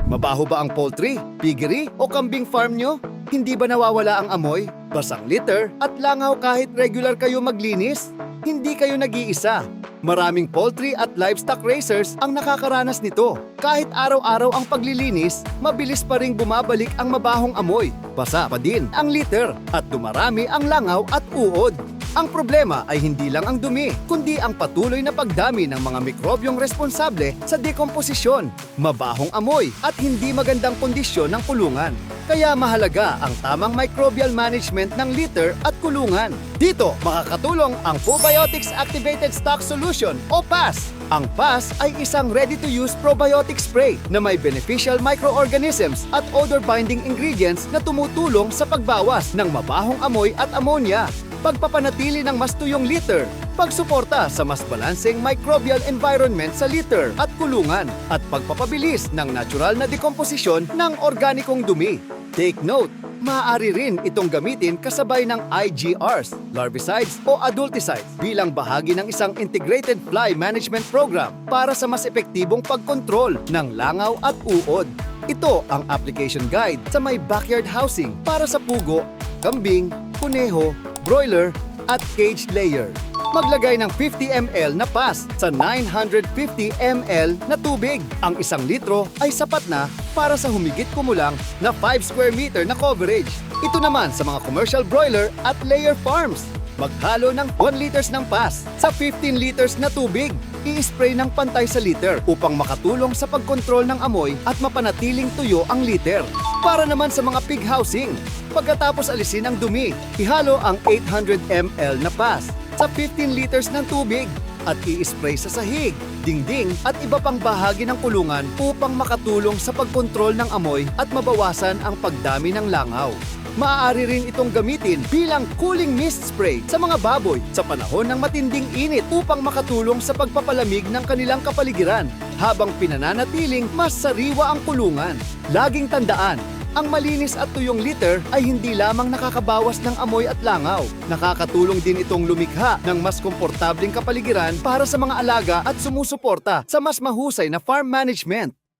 Mabaho ba ang poultry, piggery o kambing farm nyo? Hindi ba nawawala ang amoy, basang litter at langaw kahit regular kayo maglinis? Hindi kayo nag-iisa. Maraming poultry at livestock raisers ang nakakaranas nito. Kahit araw-araw ang paglilinis, mabilis pa ring bumabalik ang mabahong amoy. Basa pa din ang litter at dumarami ang langaw at uod. Ang problema ay hindi lang ang dumi, kundi ang patuloy na pagdami ng mga mikrobyong responsable sa dekomposisyon, mabahong amoy at hindi magandang kondisyon ng kulungan. Kaya mahalaga ang tamang microbial management ng litter at kulungan. Dito makakatulong ang Probiotics Activated Stock Solution o PAS. Ang PAS ay isang ready-to-use probiotic spray na may beneficial microorganisms at odor-binding ingredients na tumutulong sa pagbawas ng mabahong amoy at ammonia, pagpapanatili ng mas tuyong litter, pagsuporta sa mas balanseng microbial environment sa litter at kulungan, at pagpapabilis ng natural na dekomposisyon ng organikong dumi. Take note, maaari rin itong gamitin kasabay ng IGRs, larvicides o adulticides bilang bahagi ng isang integrated fly management program para sa mas epektibong pagkontrol ng langaw at uod. Ito ang application guide sa may backyard housing para sa pugo, kambing, kuneho, broiler at cage layer. Maglagay ng 50 ml na PAS sa 950 ml na tubig. Ang 1 litro ay sapat na para sa humigit kumulang na 5 square meter na coverage. Ito naman sa mga commercial broiler at layer farms. Maghalo ng 1 liters ng PAS sa 15 liters na tubig. I-spray ng pantay sa liter upang makatulong sa pagkontrol ng amoy at mapanatiling tuyo ang liter. Para naman sa mga pig housing, pagkatapos alisin ang dumi, ihalo ang 800 ml na PAS sa 15 liters ng tubig at i-spray sa sahig, dingding at iba pang bahagi ng kulungan upang makatulong sa pagkontrol ng amoy at mabawasan ang pagdami ng langaw. Maaari rin itong gamitin bilang cooling mist spray sa mga baboy sa panahon ng matinding init upang makatulong sa pagpapalamig ng kanilang kapaligiran habang pinananatiling mas sariwa ang kulungan. Laging tandaan, ang malinis at tuyong litter ay hindi lamang nakakabawas ng amoy at langaw. Nakakatulong din itong lumikha ng mas komportabling kapaligiran para sa mga alaga at sumusuporta sa mas mahusay na farm management.